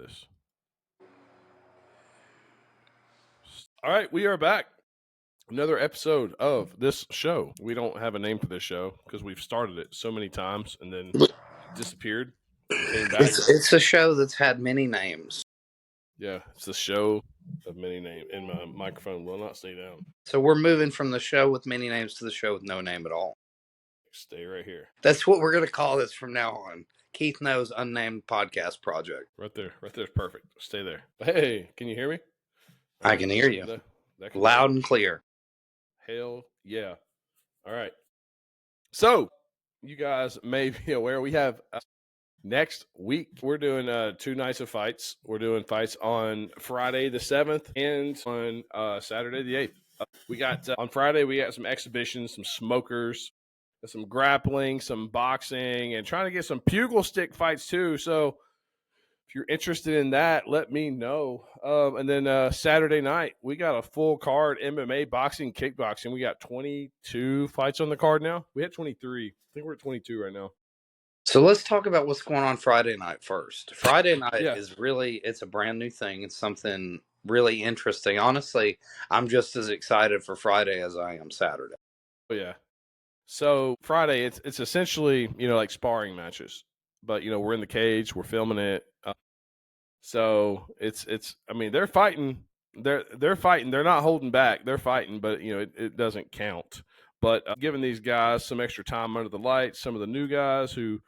this. All right, we are back. Another episode of this show. We don't have a name for this show because we've started it so many times and then disappeared and came back. It's a show that's had many names. Yeah, it's the show of many names, and my microphone will not stay down. So we're moving from the show with many names to the show with no name at all. Stay right here. That's what we're going to call this from now on. Keith Knows Unnamed Podcast Project. Right there is perfect. Stay there. Hey, can you hear me? I can hear you. Loud and clear. Hell yeah. All right. So, you guys may be aware we have next week, we're doing 2 nights of fights. We're doing fights on Friday the 7th and on Saturday the 8th. We got on Friday, we got some exhibitions, some smokers, some grappling, some boxing, and trying to get some pugil stick fights too. So if you're interested in that, let me know. And then Saturday night, we got a full card MMA, boxing, kickboxing. We got 22 fights on the card now. We had 23. I think we're at 22 right now. So let's talk about what's going on Friday night first. Friday night is really, it's a brand new thing. It's something really interesting. Honestly, I'm just as excited for Friday as I am Saturday. Oh, yeah. So Friday, it's essentially, like sparring matches. But, we're in the cage. We're filming it. So it's. I mean, they're fighting. They're fighting. They're not holding back. They're fighting, but, it doesn't count. But giving these guys some extra time under the lights, some of the new guys who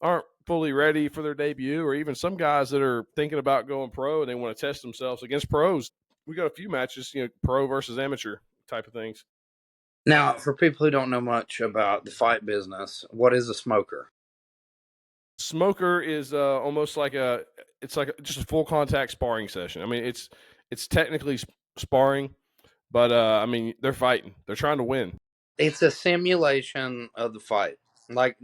aren't fully ready for their debut, or even some guys that are thinking about going pro and they want to test themselves against pros. We got a few matches, pro versus amateur type of things. Now, for people who don't know much about the fight business, what is a smoker? Smoker is almost like just a full contact sparring session. I mean, it's technically sparring, but I mean, they're fighting. They're trying to win. It's a simulation of the fight. Like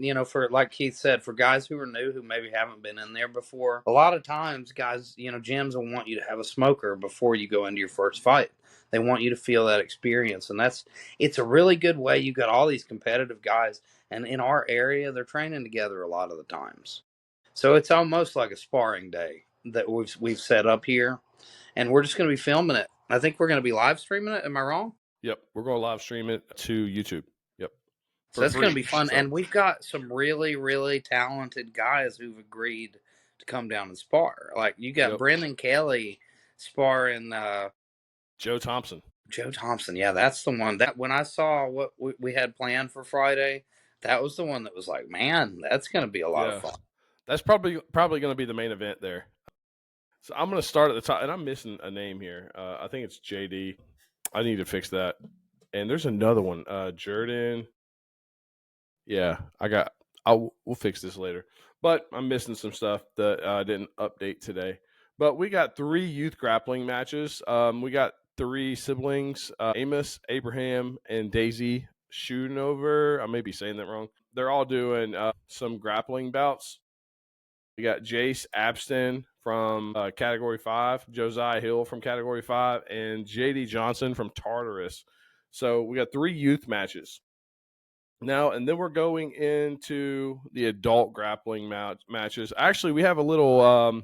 Keith said, for guys who are new, who maybe haven't been in there before, a lot of times guys, gyms will want you to have a smoker before you go into your first fight. They want you to feel that experience. And it's a really good way. You got all these competitive guys, and in our area, they're training together a lot of the times. So it's almost like a sparring day that we've set up here, and we're just going to be filming it. I think we're going to be live streaming it. Am I wrong? Yep, we're going to live stream it to YouTube. Yep. So that's going to be fun. And we've got some really, really talented guys who've agreed to come down and spar. Like, you got Brendan Kelly sparring Joe Thompson. Joe Thompson, yeah, that's the one. That when I saw what we had planned for Friday, that was the one that was like, man, that's going to be a lot of fun. That's probably going to be the main event there. So I'm going to start at the top, and I'm missing a name here. I think it's JD. I need to fix that. And there's another one, Jordan. Yeah, we'll fix this later. But I'm missing some stuff that I didn't update today. But we got 3 youth grappling matches. We got 3 siblings, Amos, Abraham, and Daisy Schoonover. I may be saying that wrong. They're all doing some grappling bouts. We got Jace Abston from Category 5, Josiah Hill from Category 5, and JD Johnson from Tartarus. So we got 3 youth matches. Now, and then we're going into the adult grappling matches. Actually, we have a little,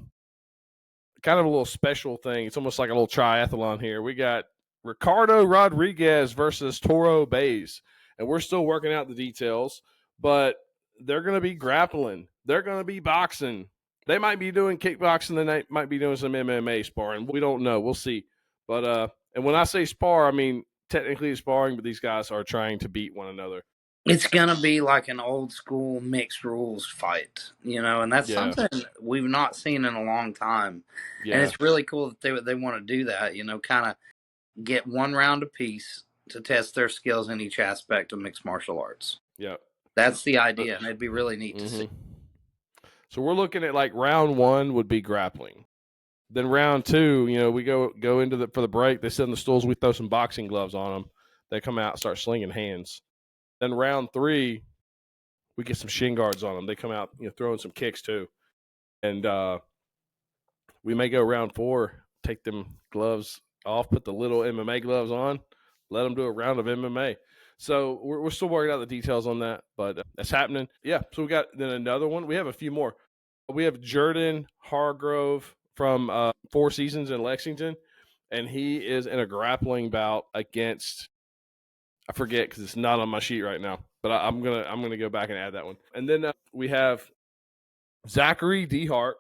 kind of a little special thing. It's almost like a little triathlon here. We got Ricardo Rodriguez versus Toro Bays. And we're still working out the details, but they're going to be grappling. They're going to be boxing. They might be doing kickboxing. They might be doing some MMA sparring. We don't know. We'll see. But, and when I say spar, I mean technically it's sparring, but these guys are trying to beat one another. It's going to be like an old school mixed rules fight, and that's something we've not seen in a long time. Yeah. And it's really cool that they want to do that, kind of get one round apiece to test their skills in each aspect of mixed martial arts. Yeah. That's the idea, and it'd be really neat to see. So we're looking at like round 1 would be grappling. Then round 2, we go into for the break. They sit on the stools. We throw some boxing gloves on them. They come out and start slinging hands. Then round 3, we get some shin guards on them. They come out, throwing some kicks too. And we may go round 4, take them gloves off, put the little MMA gloves on, let them do a round of MMA. So we're still working out the details on that, but that's happening. Yeah, so we got then another one. We have a few more. We have Jordan Hargrove from Four Seasons in Lexington, and he is in a grappling bout against, I forget because it's not on my sheet right now, but I'm gonna go back and add that one. And then we have Zachary Dehart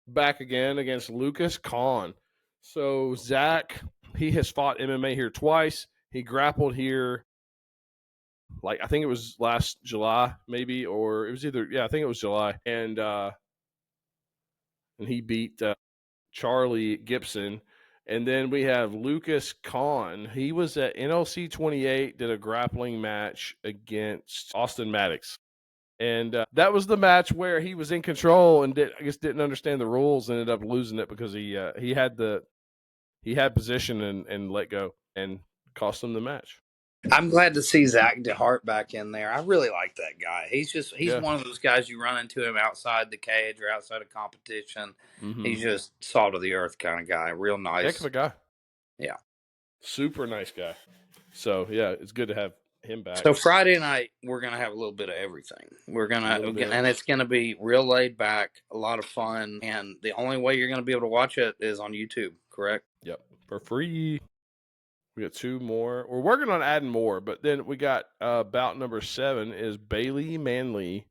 back again against Lucas Kahn. So Zach, he has fought MMA here twice. He grappled here, like I think it was last July, maybe, or it was either, yeah, I think it was July, and he beat Charlie Gibson. And then we have Lucas Kahn. He was at NLC 28, did a grappling match against Austin Maddox. And that was the match where he was in control and I guess didn't understand the rules and ended up losing it because he had position and let go and cost him the match. I'm glad to see Zach DeHart back in there. I really like that guy. He's one of those guys you run into him outside the cage or outside of competition. Mm-hmm. He's just salt of the earth kind of guy. Real nice. Heck of a guy. Yeah. Super nice guy. So yeah, it's good to have him back. So Friday night we're gonna have a little bit of everything. And it's gonna be real laid back, a lot of fun, and the only way you're gonna be able to watch it is on YouTube, correct? Yep, for free. We got two more. We're working on adding more, but then we got bout number 7 is Bailey Manley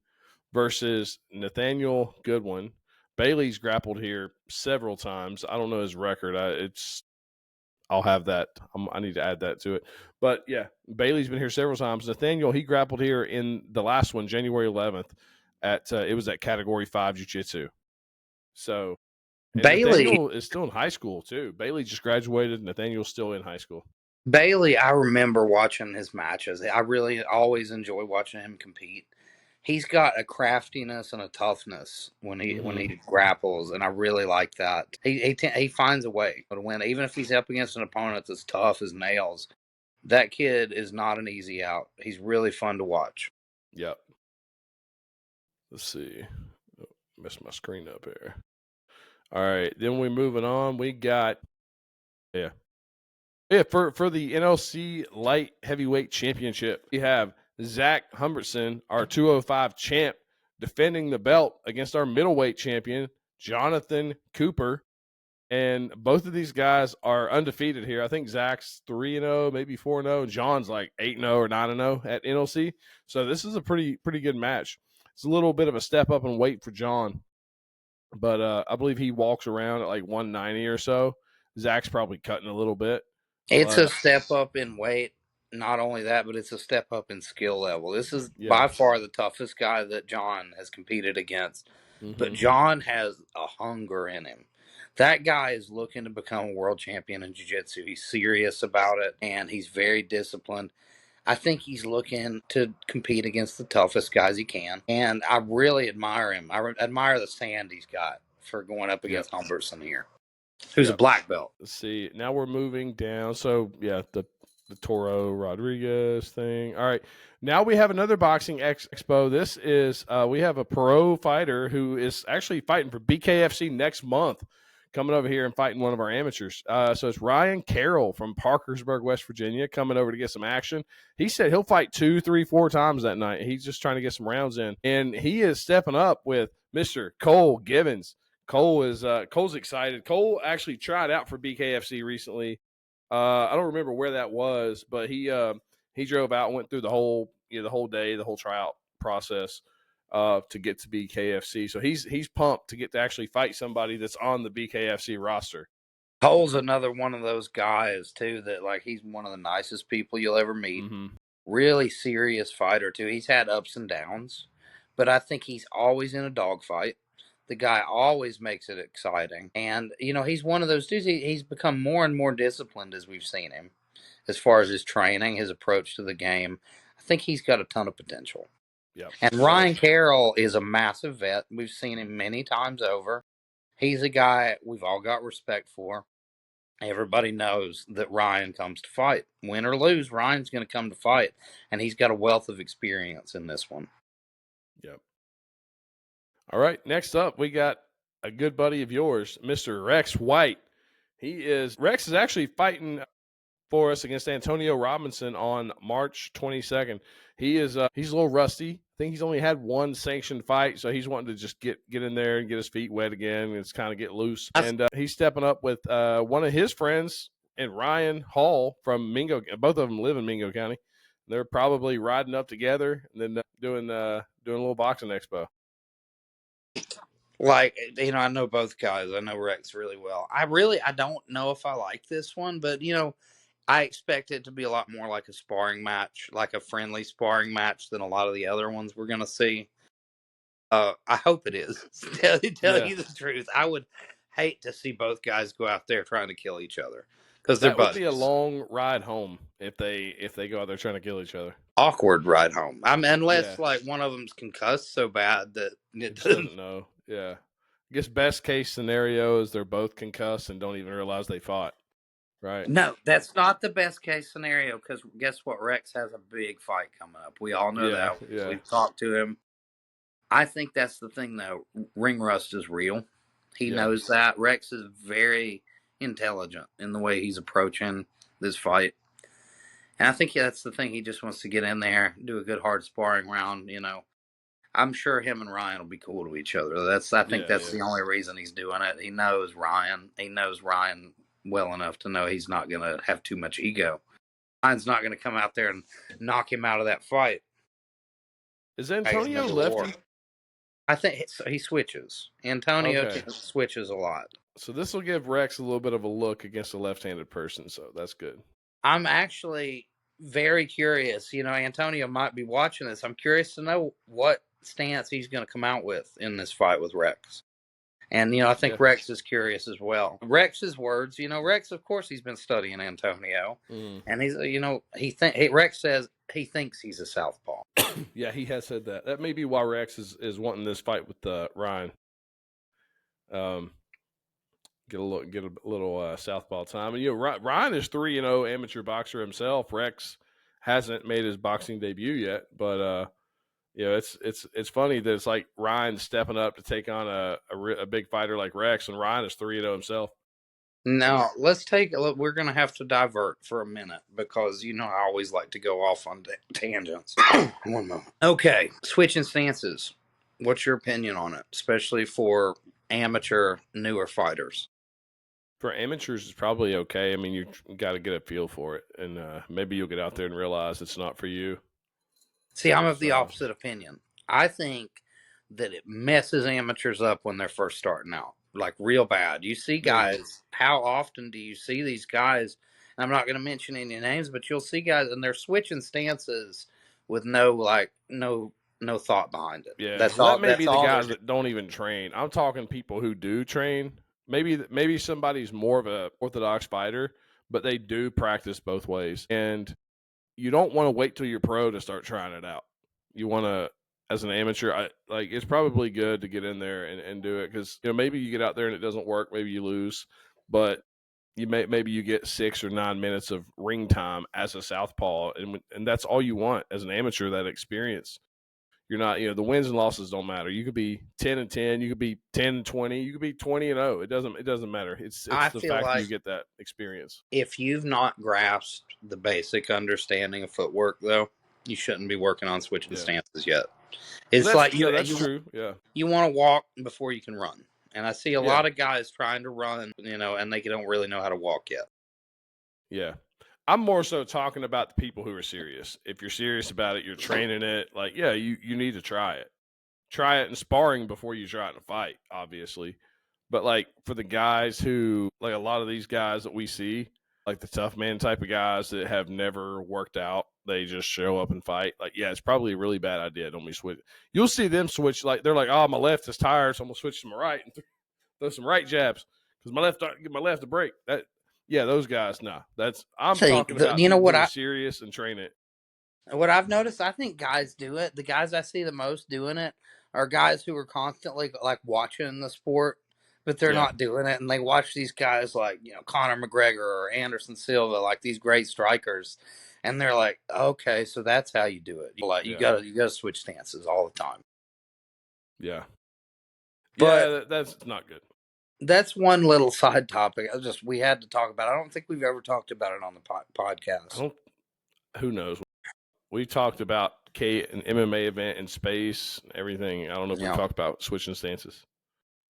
versus Nathaniel Goodwin. Bailey's grappled here several times. I don't know his record. I'll have that. I need to add that to it. But yeah, Bailey's been here several times. Nathaniel, he grappled here in the last one, January 11th. It was at Category 5 Jiu-Jitsu. So Bailey Nathaniel is still in high school too. Bailey just graduated. Nathaniel's still in high school. Bailey, I remember watching his matches. I really always enjoy watching him compete. He's got a craftiness and a toughness when he grapples, and I really like that. He finds a way to win, even if he's up against an opponent that's tough as nails. That kid is not an easy out. He's really fun to watch. Yep. Let's see. Oh, messed my screen up here. All right, then we're moving on. We got for the NLC Light Heavyweight Championship, we have Zach Humbertson, our 205 champ, defending the belt against our middleweight champion, Jonathan Cooper. And both of these guys are undefeated here. I think Zach's 3-0, maybe 4-0. John's like 8-0 or 9-0 at NLC. So this is a pretty good match. It's a little bit of a step up in weight for John. But I believe he walks around at like 190 or so. Zach's probably cutting a little bit. It's a step up in weight. Not only that, but it's a step up in skill level. This is by far the toughest guy that John has competed against. Mm-hmm. But John has a hunger in him. That guy is looking to become a world champion in jiu-jitsu. He's serious about it, and he's very disciplined. I think he's looking to compete against the toughest guys he can, and I really admire him. I admire the stand he's got for going up against Humbertson here, who's a black belt. Let's see. Now we're moving down. So, yeah, the Toro Rodriguez thing. All right. Now we have another boxing expo. This is we have a pro fighter who is actually fighting for BKFC next month, coming over here and fighting one of our amateurs. So it's Ryan Carroll from Parkersburg, West Virginia, coming over to get some action. He said he'll fight 2, 3, 4 times that night. He's just trying to get some rounds in. And he is stepping up with Mr. Cole Givens. Cole's excited. Cole actually tried out for BKFC recently. I don't remember where that was, but he drove out and went through the whole day, the whole tryout process to get to BKFC. So he's pumped to get to actually fight somebody that's on the BKFC roster. Cole's another one of those guys too that like he's one of the nicest people you'll ever meet. Mm-hmm. Really serious fighter too. He's had ups and downs, but I think he's always in a dogfight. The guy always makes it exciting. And, he's one of those dudes. He's become more and more disciplined as we've seen him. As far as his training, his approach to the game, I think he's got a ton of potential. Yep. And Ryan Carroll is a massive vet. We've seen him many times over. He's a guy we've all got respect for. Everybody knows that Ryan comes to fight. Win or lose, Ryan's going to come to fight. And he's got a wealth of experience in this one. Yep. All right, next up, we got a good buddy of yours, Mr. Rex White. Rex is actually fighting for us against Antonio Robinson on March 22nd. He's a little rusty. I think he's only had one sanctioned fight, so he's wanting to just get in there and get his feet wet again and just kind of get loose. And he's stepping up with one of his friends and Ryan Hall from Mingo. Both of them live in Mingo County. They're probably riding up together and then doing a little boxing expo. Like, I know both guys. I know Rex really well. I don't know if I like this one, but I expect it to be a lot more like a sparring match, like a friendly sparring match than a lot of the other ones we're going to see. I hope it is. Tell you the truth, I would hate to see both guys go out there trying to kill each other because they're buddies. That would be a long ride home if they go out there trying to kill each other. Awkward ride home. I mean, unless like one of them's concussed so bad that it doesn't know. Yeah. I guess best case scenario is they're both concussed and don't even realize they fought. Right. No, that's not the best case scenario because guess what? Rex has a big fight coming up. We all know that. Yeah. We've talked to him. I think that's the thing, though. Ring rust is real. He knows that. Rex is very intelligent in the way he's approaching this fight. And I think that's the thing. He just wants to get in there, do a good hard sparring round, I'm sure him and Ryan will be cool to each other. I think that's the only reason he's doing it. He knows Ryan. He knows Ryan well enough to know he's not going to have too much ego. Ryan's not going to come out there and knock him out of that fight. Is Antonio lefty? I think he switches. Antonio switches a lot. So this will give Rex a little bit of a look against a left-handed person, so that's good. I'm actually very curious. Antonio might be watching this. I'm curious to know what stance he's going to come out with in this fight with Rex. And, I think Rex is curious as well. Rex's words, Rex, of course, he's been studying Antonio. And he's, Rex says he thinks he's a southpaw. Yeah, he has said that. That may be why Rex is wanting this fight with Ryan. Get a little southpaw time. And, Ryan is 3-0 amateur boxer himself. Rex hasn't made his boxing debut yet, but it's funny that it's like Ryan stepping up to take on a big fighter like Rex, and Ryan is 3-0 himself. Now, let's take a look. We're going to have to divert for a minute because, I always like to go off on tangents. 1 moment. Okay, switching stances. What's your opinion on it, especially for amateur, newer fighters? For amateurs, it's probably okay. I mean, you got to get a feel for it, and maybe you'll get out there and realize it's not for you. See, I'm of the opposite opinion. I think that it messes amateurs up when they're first starting out, like real bad. You see guys, how often do you see these guys? And I'm not going to mention any names, but you'll see guys, and they're switching stances with no thought behind it. Yeah, that may be the guys that don't even train. I'm talking people who do train. Maybe somebody's more of a orthodox fighter, but they do practice both ways. And you don't want to wait till you're pro to start trying it out. You want to, as an amateur, it's probably good to get in there and do it because maybe you get out there and it doesn't work. Maybe you lose, but maybe you get 6 or 9 minutes of ring time as a southpaw, and that's all you want as an amateur. That experience. You're not, the wins and losses don't matter. You could be 10-10, you could be 10-20, you could be 20-0. It doesn't matter. It's the fact that you get that experience. If you've not grasped the basic understanding of footwork, though, you shouldn't be working on switching stances yet. It's that's true. Yeah, you want to walk before you can run, and I see a lot of guys trying to run, and they don't really know how to walk yet. Yeah. I'm more so talking about the people who are serious. If you're serious about it, you're training it. You need to try it. Try it in sparring before you try it in a fight, obviously. But for the guys who, a lot of these guys that we see, like the tough man type of guys that have never worked out, they just show up and fight. It's probably a really bad idea. Don't be switch. You'll see them switch. They're like, oh, my left is tired, so I'm gonna switch to my right and throw some right jabs because my left get my left to break. Yeah, those guys, nah. I'm talking about people who are serious and train it. What I've noticed, I think guys do it. The guys I see the most doing it are guys who are constantly watching the sport, but they're not doing it. And they watch these guys like, Conor McGregor or Anderson Silva, like these great strikers. And they're like, okay, so that's how you do it. You gotta switch stances all the time. Yeah. But that's not good. That's one little side topic. We had to talk about it. I don't think we've ever talked about it on the podcast. Who knows? We talked about an MMA event in space, everything. I don't know if we Yeah. talked about switching stances.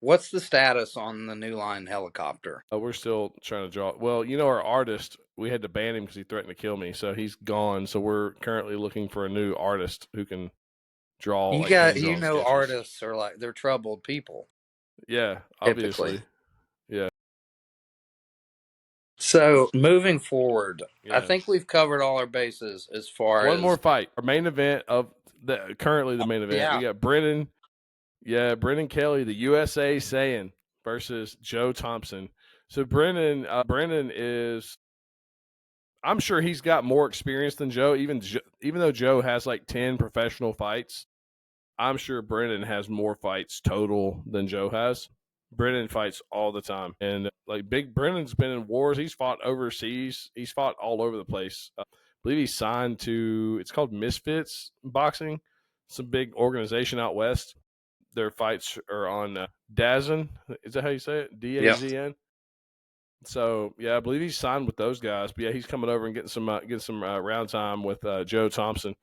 What's the status on the New Line helicopter? We're still trying to draw. Well, our artist, we had to ban him because he threatened to kill me, so he's gone. So we're currently looking for a new artist who can draw You like got, hand-drawn sketches. artists are like, they're troubled people. Yeah, Typically. obviously. Yeah. So moving forward, I Yeah. think we've covered all our bases as far One as more fight. Our main event of currently the main event. yeah. We got Brennan Kelly, the USA Saiyan versus Joe Thompson. So Brennan is, I'm sure he's got more experience than Joe. Even though Joe has like 10 professional fights, I'm sure Brennan has more fights total than Joe has. Brennan fights all the time, and like Big Brennan's been in wars. He's fought overseas. He's fought all over the place. I believe he's signed to, it's called Misfits Boxing, some big organization out west. Their fights are on DAZN. Is that how you say it? DAZN. So yeah, I believe he's signed with those guys. But yeah, he's coming over and getting some round time with Joe Thompson.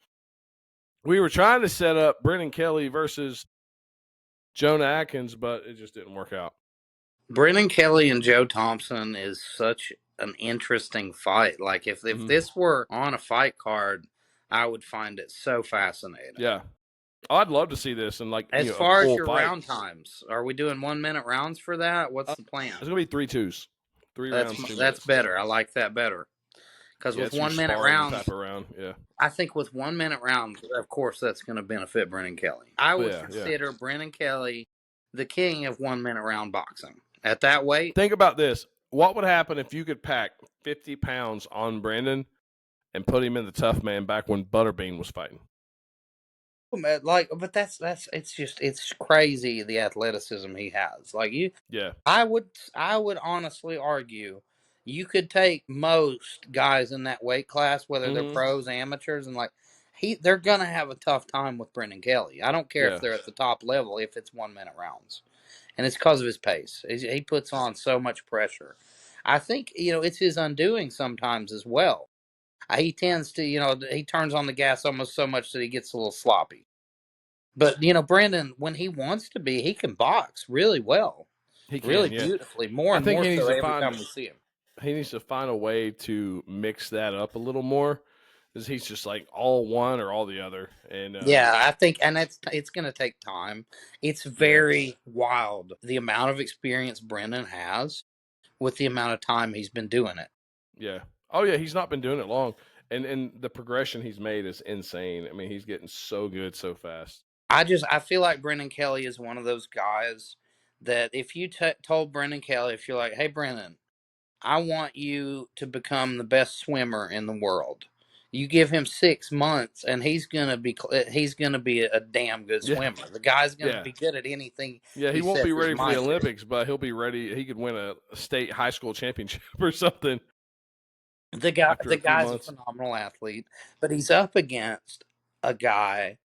We were trying to set up Brennan Kelly versus Jonah Atkins, but it just didn't work out. Brennan Kelly and Joe Thompson is such an interesting fight. Like if this were on a fight card, I would find it so fascinating. Yeah. I'd love to see this and like as far as your round times, are we doing 1 minute rounds for that? What's the plan? It's gonna be 3 2s, 3 rounds. 2 minutes. That's better. I like that better because with 1 minute rounds, type of round, yeah. I think with 1 minute rounds, of course, that's going to benefit Brennan Kelly. I would consider Brennan Kelly the king of 1 minute round boxing at that weight. Think about this: what would happen if you could pack 50 pounds on Brandon and put him in the tough man back when Butterbean was fighting? Like, but it's crazy the athleticism he has. Like yeah, I would honestly argue you could take most guys in that weight class, whether they're pros, amateurs, and like they're gonna have a tough time with Brendan Kelly. I don't care if they're at the top level if it's 1 minute rounds, and it's because of his pace. He puts on so much pressure. I think it's his undoing sometimes as well. He tends to he turns on the gas almost so much that he gets a little sloppy. But Brandon, when he wants to be, he can box really well. he can really beautifully. More and more so every time we see him. He needs to find a way to mix that up a little more, because he's just like all one or all the other. And yeah, I think, and it's going to take time. It's very wild the amount of experience Brendan has with the amount of time he's been doing it. Yeah. Oh yeah, he's not been doing it long, and the progression he's made is insane. I mean, he's getting so good so fast. I feel like Brendan Kelly is one of those guys that if you told Brendan Kelly, if you're like, hey Brendan, I want you to become the best swimmer in the world. You give him 6 months, and he's gonna be a damn good swimmer. The guy's gonna be good at anything. Yeah, he won't be ready for the Olympics, but he'll be ready. He could win a state high school championship or something. The guy's a phenomenal athlete, but he's up against a guy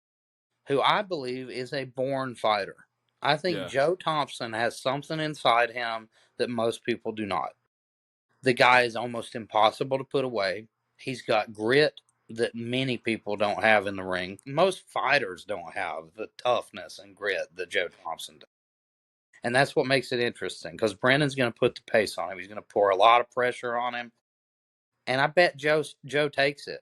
who I believe is a born fighter. I think Joe Thompson has something inside him that most people do not. The guy is almost impossible to put away. He's got grit that many people don't have in the ring. Most fighters don't have the toughness and grit that Joe Thompson does. And that's what makes it interesting, because Brennan's going to put the pace on him. He's going to pour a lot of pressure on him. And I bet Joe takes it.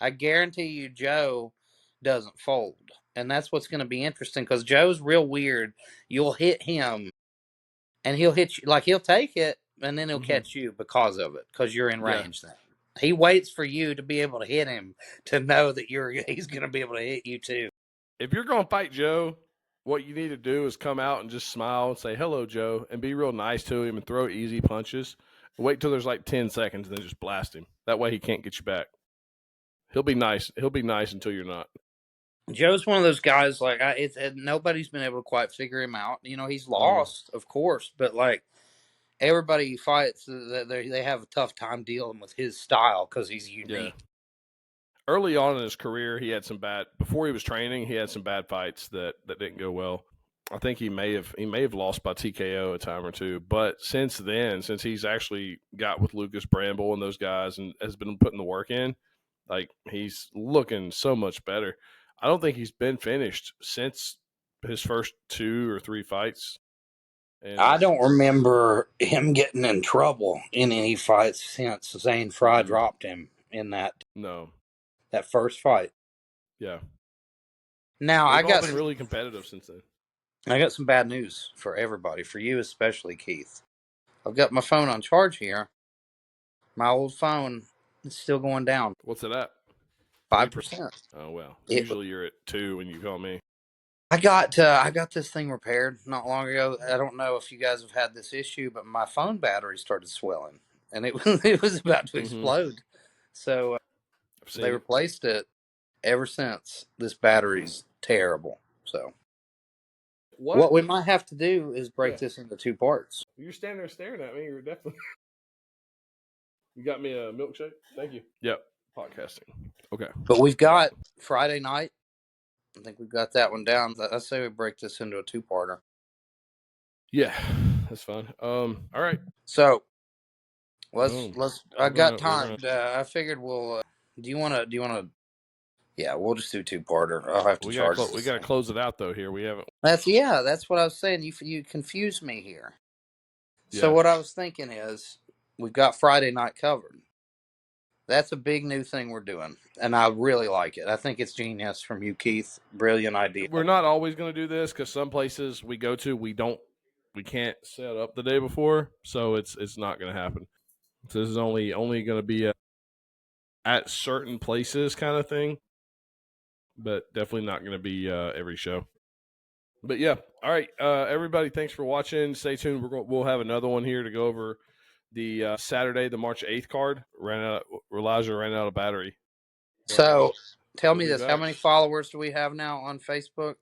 I guarantee you Joe doesn't fold. And that's what's going to be interesting, because Joe's real weird. You'll hit him, and he'll hit you. Like, he'll take it, and then he'll catch you because of it, because you're in range then. He waits for you to be able to hit him to know that he's going to be able to hit you too. If you're going to fight Joe, what you need to do is come out and just smile and say, hello, Joe, and be real nice to him and throw easy punches. Wait till there's like 10 seconds and then just blast him. That way he can't get you back. He'll be nice. He'll be nice until you're not. Joe's one of those guys, like, nobody's been able to quite figure him out. He's lost, of course, but like, everybody he fights, they have a tough time dealing with his style because he's unique. Yeah. Early on in his career, he had some bad. Before he was training, he had some bad fights that didn't go well. I think he may have lost by TKO a time or two. But since then, since he's actually got with Lucas Bramble and those guys and has been putting the work in, Like, he's looking so much better. I don't think he's been finished since his first 2 or 3 fights. And I don't remember him getting in trouble in any fights since Zane Fry dropped him in that no, first fight. yeah, Now they've all been really competitive since then. I got some bad news for everybody, for you especially, Keith. I've got my phone on charge here. My old phone is still going down. What's it at? 5%. Oh well, usually you're at 2 when you call me. I got this thing repaired not long ago. I don't know if you guys have had this issue, but my phone battery started swelling, and it was about to explode. So they replaced it. Ever since, this battery's terrible. So what we might have to do is break this into 2 parts. You're standing there staring at me. You're definitely. You got me a milkshake? Thank you. Yep. Podcasting. Okay. But we've got Friday night. I think we've got that one down. I say we break this into a 2-parter. Yeah, that's fine. All right. So let's. I got time. I figured we'll. Do you want to? Yeah, we'll just do 2-parter. I'll have to charge. We got to close it out though. Here we haven't. That's what I was saying. You confused me here. Yeah. So what I was thinking is we've got Friday night covered. That's a big new thing we're doing, and I really like it. I think it's genius from you, Keith. Brilliant idea. We're not always going to do this because some places we go to we can't set up the day before, so it's not going to happen. So this is only going to be at certain places kind of thing, but definitely not going to be every show. But yeah, all right, everybody, thanks for watching. Stay tuned. We'll have another one here to go over the Saturday, the March 8th card. Elijah ran out of battery. So tell me this: how many followers do we have now on Facebook?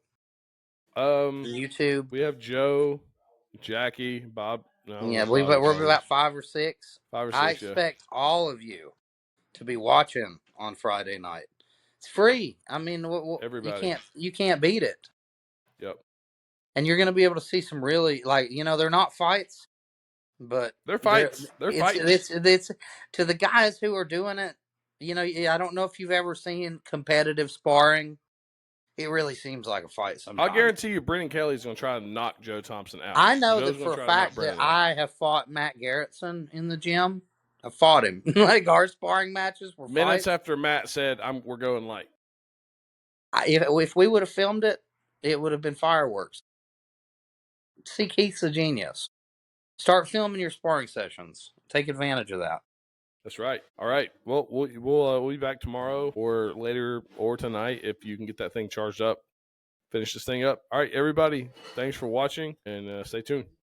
YouTube. We have Joe, Jackie, Bob. No, yeah, we're about 5 or 6. 5 or 6. I expect all of you to be watching on Friday night. It's free. I mean, everybody, you can't beat it. Yep. And you're going to be able to see some really, they're not fights, but they're fights. It's to the guys who are doing it. I don't know if you've ever seen competitive sparring. It really seems like a fight sometimes. I'll guarantee you Brendan Kelly's going to try to knock Joe Thompson out. I know that for a fact that I have fought Matt Garrettson in the gym. I fought him. Like, our sparring matches were minutes after Matt said, we're going light. If we would have filmed it, it would have been fireworks. See, Keith's a genius. Start filming your sparring sessions. Take advantage of that. That's right. All right. Well, we'll be back tomorrow or later or tonight if you can get that thing charged up. Finish this thing up. All right, everybody. Thanks for watching, and stay tuned.